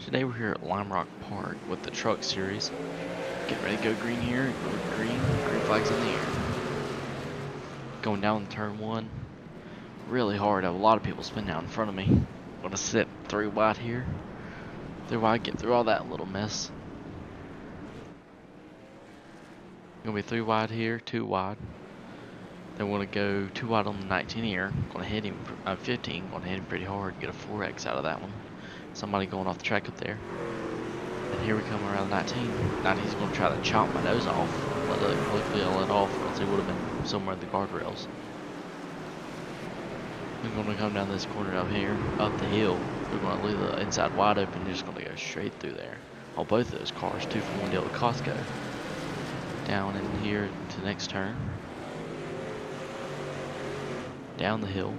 Today we're here at Limerock Park with the truck series. Getting ready to go green here. Green flags in the air. Going down turn one. Really hard. I have a lot of people spinning out in front of me. I'm gonna sit 3 wide here. 3 wide, get through all that little mess. Gonna be 3 wide here, 2 wide. Then we're gonna go 2 wide on the 19 here. Gonna hit him, 15. Gonna hit him pretty hard. Get a 4X out of that one. Somebody going off the track up there. And here we come around 19. 19's gonna try to chop my nose off. But luckily I let off, or else he would have been somewhere in the guardrails. We're gonna come down this corner up here, up the hill. We're gonna leave the inside wide open. You're just gonna go straight through there. On both of those cars, 2 for 1 deal at Costco. Down in here to the next turn. Down the hill.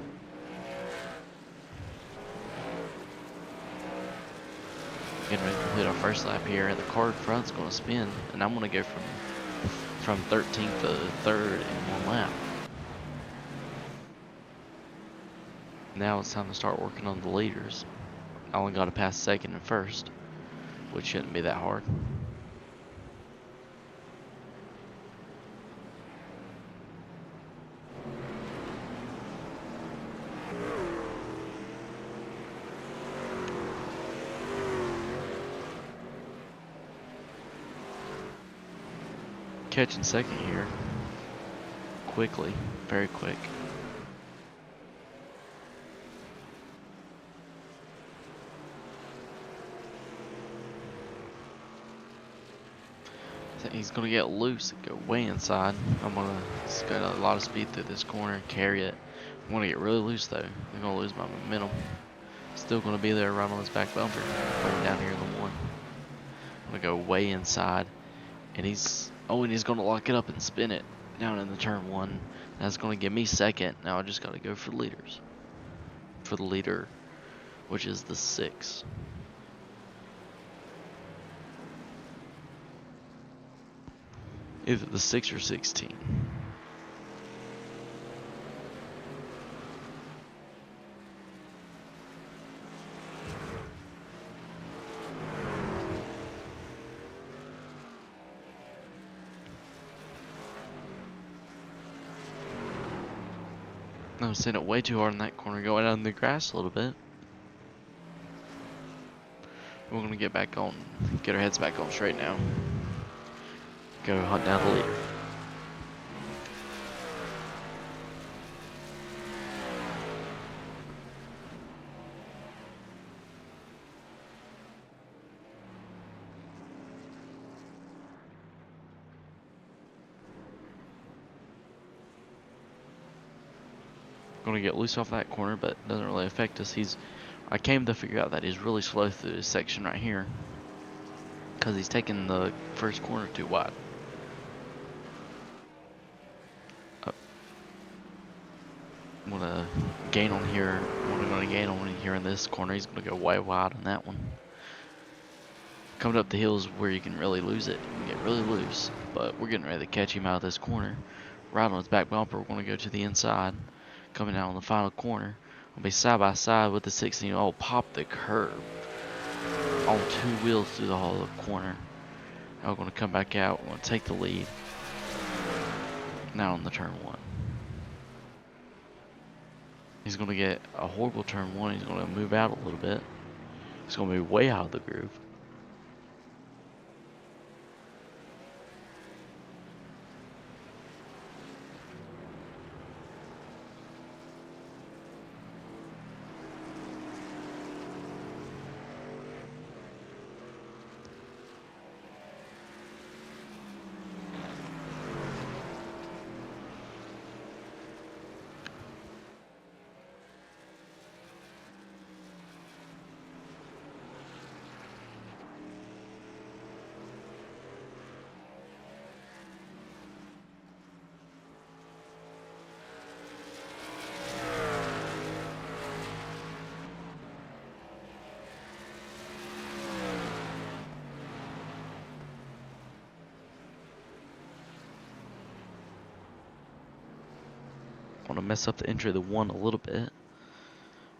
Getting ready to complete our first lap here, and the car in front's gonna spin, and I'm gonna go from 13th to 3rd in 1 lap. Now it's time to start working on the leaders. I only got to pass second and first, which shouldn't be that hard. Catching second here, quickly, very quick. He's gonna get loose and go way inside. I'm gonna got a lot of speed through this corner, carry it. I'm gonna get really loose though. I'm gonna lose my momentum. Still gonna be there right on his back bumper. Going down here in the 1. I'm gonna go way inside, and he's gonna lock it up and spin it down in the turn 1. That's gonna give me second. Now I just gotta go for the leaders. For the leader, which is the 6. Either the 6 or 16. I was hitting it way too hard in that corner, going down the grass a little bit. We're gonna get back on, get our heads back on straight now. Go hunt down the leader. Gonna get loose off that corner, but doesn't really affect us. I came to figure out that he's really slow through this section right here, because he's taking the first corner too wide. I'm gonna gain on here. I'm gonna gain on here in this corner. He's gonna go way wide on that one. Coming up the hills where you can really lose it. You can get really loose, but we're getting ready to catch him out of this corner. Right on his back bumper. We're gonna go to the inside. Coming out on the final corner. We'll be side by side with the 16. Oh, pop the curb on 2 wheels through the whole corner. Now we're gonna come back out. We're gonna take the lead. Now on the turn 1. He's gonna get a horrible turn 1. He's gonna move out a little bit. He's gonna be way out of the groove. Want to mess up the entry of the 1 a little bit,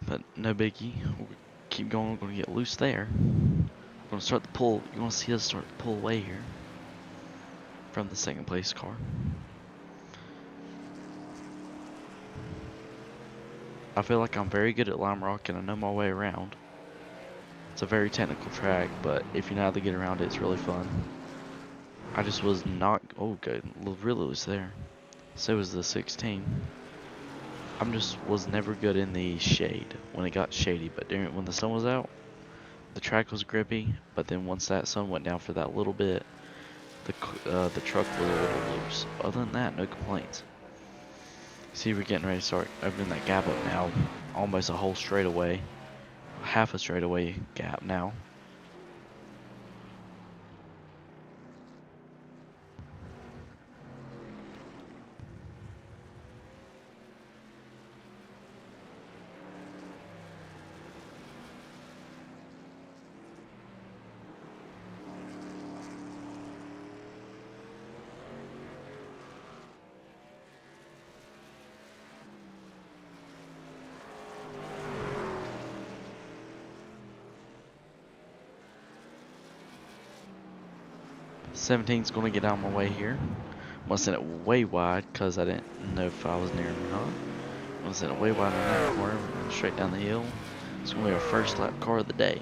but no biggie. We'll keep going. We're gonna get loose there. We're gonna start the pull. You're gonna see us start to pull away here from the second place car. I feel like I'm very good at Limerock and I know my way around. It's a very technical track, but if you know how to get around it, it's really fun. I just was not, oh good, really loose there. So was the 16. Was never good in the shade when it got shady, but when the sun was out, the track was grippy, but then once that sun went down for that little bit, the truck was a little loose. Other than that, no complaints. See, we're getting ready to start opening that gap up now, almost a whole straightaway, half a straightaway gap now. Seventeen's gonna get out of my way here. I'm gonna send it way wide because I didn't know if I was near him or not. I'm gonna send it way wide on that corner and straight down the hill. It's gonna be our first lap car of the day.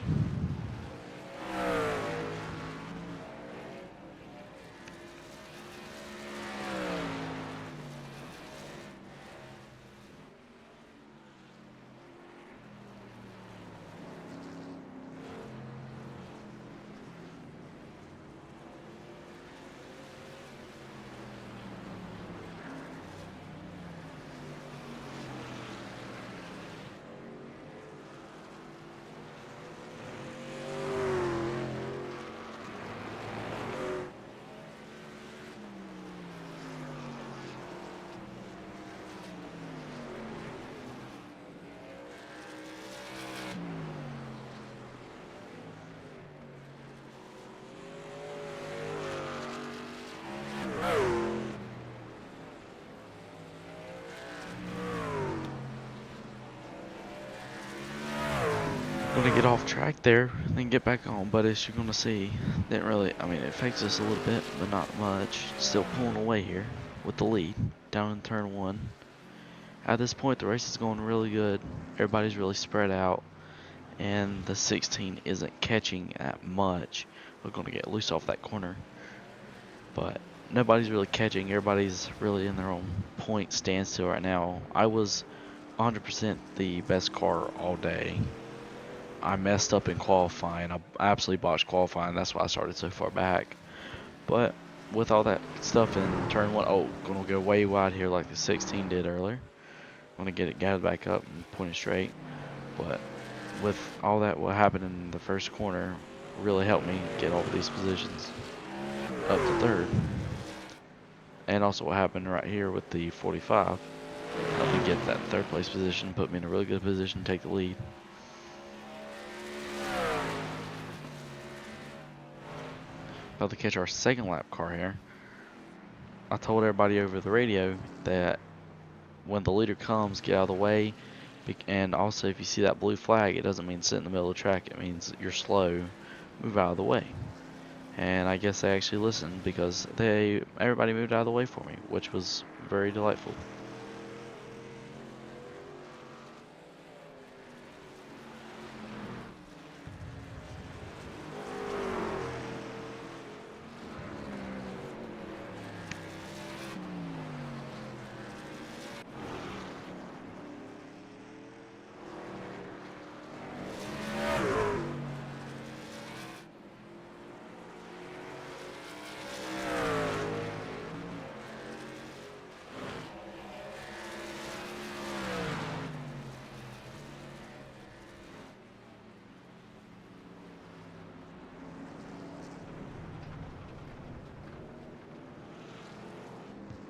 Gonna get off track there, then get back on, but as you're gonna see, didn't really, I mean, it affects us a little bit, but not much. Still pulling away here with the lead, down in turn one. At this point, the race is going really good. Everybody's really spread out, and the 16 isn't catching that much. We're gonna get loose off that corner, but nobody's really catching. Everybody's really in their own point standstill right now. I was 100% the best car all day. I messed up in qualifying. I absolutely botched qualifying. That's why I started so far back. But with all that stuff in turn one, oh, gonna go way wide here like the 16 did earlier. Gonna get it gathered back up and point it straight. But with all that, what happened in the first corner really helped me get all of these positions up to third. And also what happened right here with the 45 helped me get that third place position, put me in a really good position to take the lead. About to catch our second lap car here. I told everybody over the radio that when the leader comes, get out of the way. And also, if you see that blue flag, it doesn't mean sit in the middle of the track. It means you're slow. Move out of the way. And I guess they actually listened because everybody moved out of the way for me, which was very delightful.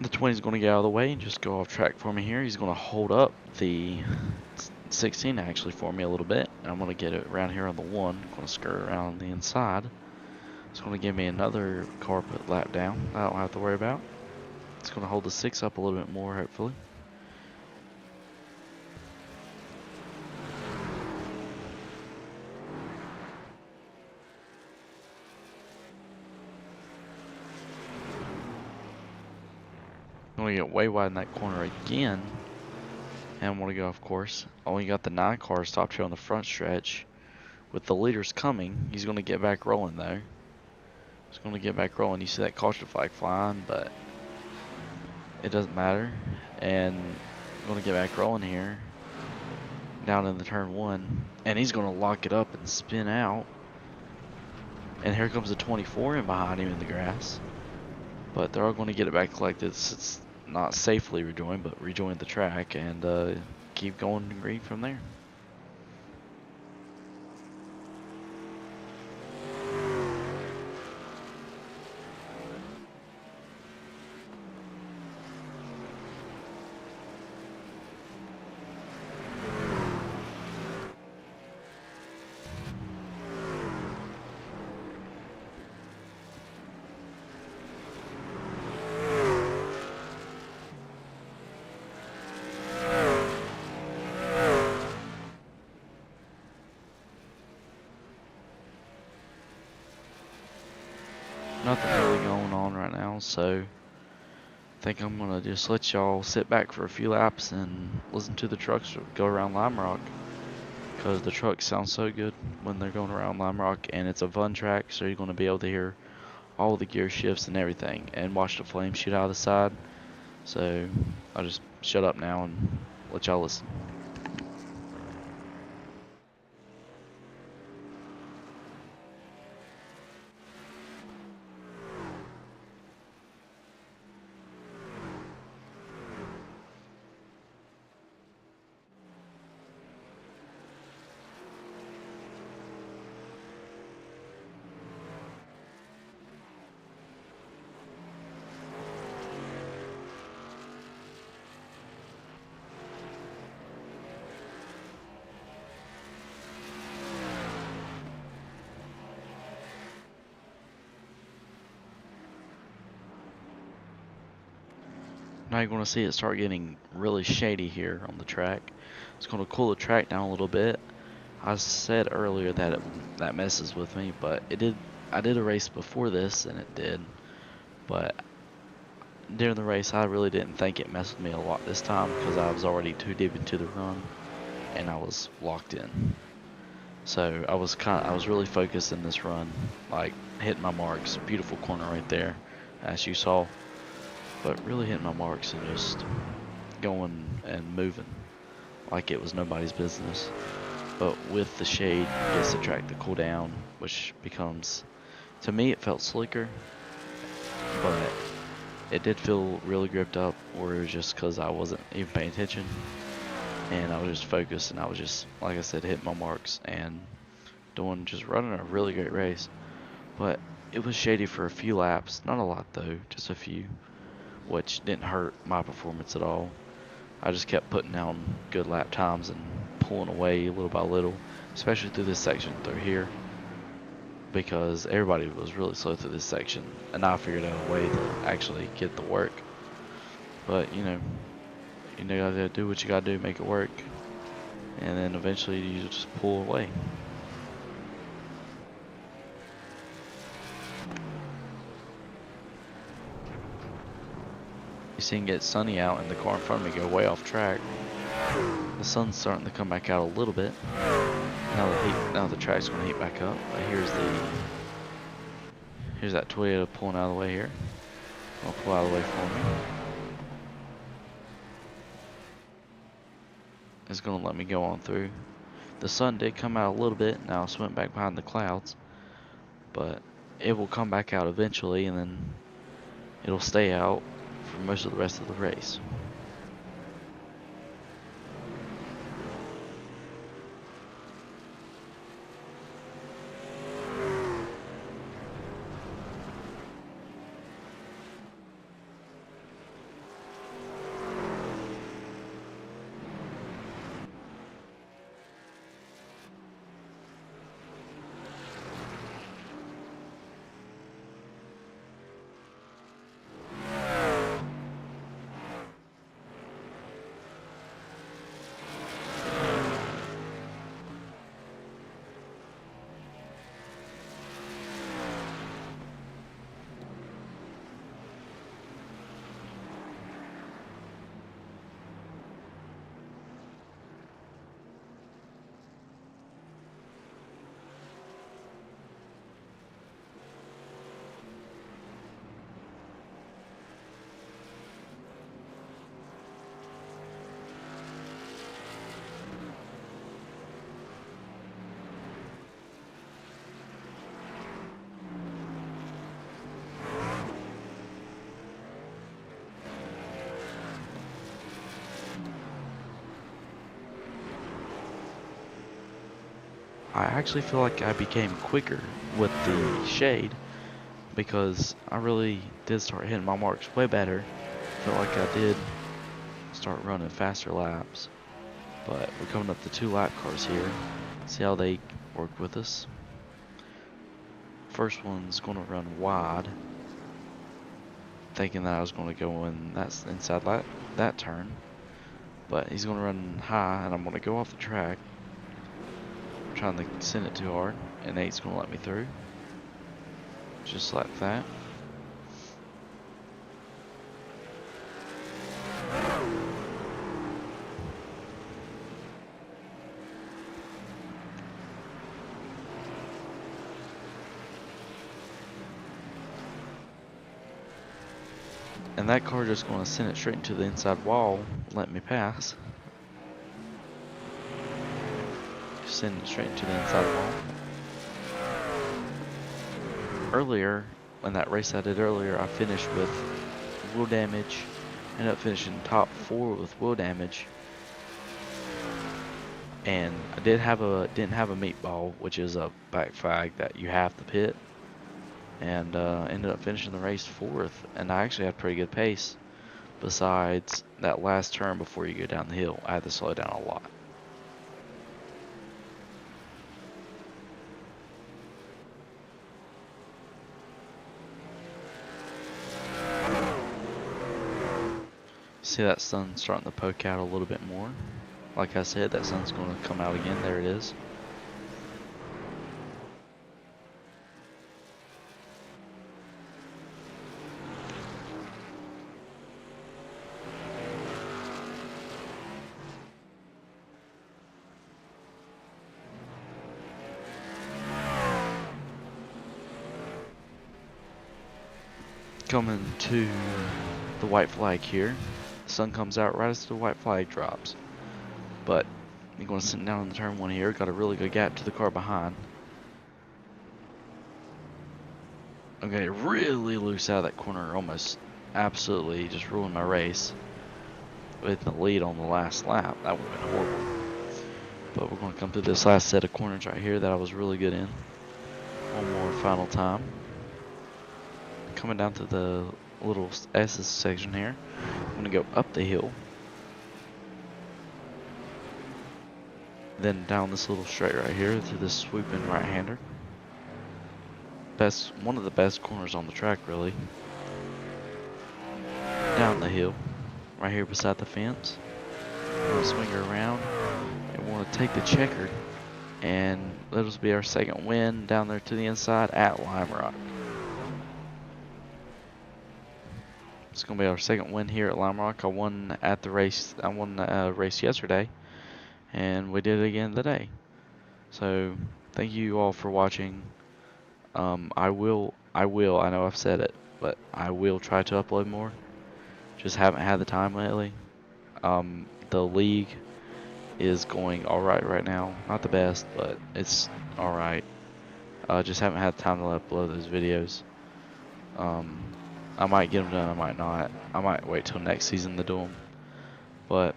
The 20 is going to get out of the way and just go off track for me here. He's going to hold up the 16 actually for me a little bit. I'm going to get it around here on the 1. I'm going to skirt around the inside. It's going to give me another carpet lap down I don't have to worry about. It's going to hold the 6 up a little bit more, hopefully. Gonna get way wide in that corner again. And want to go off course. Only got the 9 cars top here on the front stretch. With the leaders coming, he's gonna get back rolling though. He's gonna get back rolling. You see that caution flag flying, but it doesn't matter. And gonna get back rolling here. Down in the turn 1. And he's gonna lock it up and spin out. And here comes the 24 in behind him in the grass. But they're all going to get it back collected. It's not safely rejoined, but rejoin the track and keep going green from there. Nothing really going on right now, so I think I'm gonna just let y'all sit back for a few laps and listen to the trucks go around Limerock, because the trucks sound so good when they're going around Limerock, and it's a fun track, so you're gonna be able to hear all the gear shifts and everything, and watch the flames shoot out of the side. So I'll just shut up now and let y'all listen. Now you're going to see it start getting really shady here on the track. It's going to cool the track down a little bit. I said earlier that that messes with me, but it did. I did a race before this and it did, but during the race I really didn't think it messed with me a lot this time because I was already too deep into the run and I was locked in. So I was really focused in this run, like hitting my marks. Beautiful corner right there, as you saw. But really hitting my marks and just going and moving like it was nobody's business. But with the shade, it gets the track to cool down, which becomes, to me, it felt slicker, but it did feel really gripped up, or it was just because I wasn't even paying attention, and I was just focused, and I was just, like I said, hitting my marks and just running a really great race. But it was shady for a few laps, not a lot though, just a few, which didn't hurt my performance at all. I just kept putting down good lap times and pulling away little by little, especially through this section through here, because everybody was really slow through this section, and I figured out a way to actually get the work. But you gotta do what you gotta do to make it work, and then eventually you just pull away. You see it get sunny out and the car in front of me go way off track. The sun's starting to come back out a little bit. Now the track's gonna heat back up. But here's that Toyota pulling out of the way here. I'll pull out of the way for me. It's gonna let me go on through. The sun did come out a little bit. Now it's went back behind the clouds, but it will come back out eventually, and then it'll stay out for most of the rest of the race. I actually feel like I became quicker with the shade because I really did start hitting my marks way better. Felt like I did start running faster laps. But we're coming up to 2 lap cars here. See how they work with us. First one's going to run wide, thinking that I was going to go in that's inside that turn. But he's going to run high, and I'm going to go off the track. I'm trying to send it too hard, and Nate's going to let me through. Just like that. And that car just going to send it straight into the inside wall, let me pass. Just send it straight into the inside wall. Earlier, in that race I did earlier, I finished with wheel damage. Ended up finishing top 4 with wheel damage. And I didn't have a meatball, which is a back flag that you have to pit. And ended up finishing the race 4th, and I actually had pretty good pace. Besides that last turn before you go down the hill, I had to slow down a lot. See that sun starting to poke out a little bit more. Like I said, that sun's going to come out again. There it is. Coming to the white flag here. The sun comes out right as the white flag drops. But I'm going to sit down in the turn 1 here. Got a really good gap to the car behind. I'm going to get really loose out of that corner. Almost absolutely just ruined my race. With the lead on the last lap. That would have been horrible. But we're going to come through this last set of corners right here that I was really good in. One more final time. Coming down to the little S section here. I'm going to go up the hill. Then down this little straight right here to this swooping right-hander. One of the best corners on the track, really. Down the hill, right here beside the fence. We'll swing her around, and we're going to take the checkered, and that'll be our second win down there to the inside at Limerock. It's going to be our second win here at Limerock. I won the race yesterday, and we did it again today. So thank you all for watching. I know I've said it, but I will try to upload more. Just haven't had the time lately. The league is going alright right now. Not the best, but it's alright. Just haven't had time to upload those videos. I might get them done, I might not. I might wait till next season to do them. But,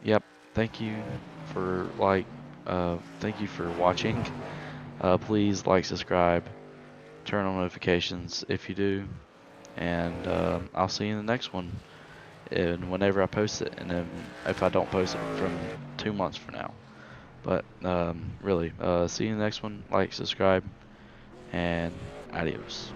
yep. Thank you for watching. Please like, subscribe, turn on notifications if you do, and I'll see you in the next one. And whenever I post it, and then if I don't post it from 2 months from now. But really, see you in the next one. Like, subscribe, and adios.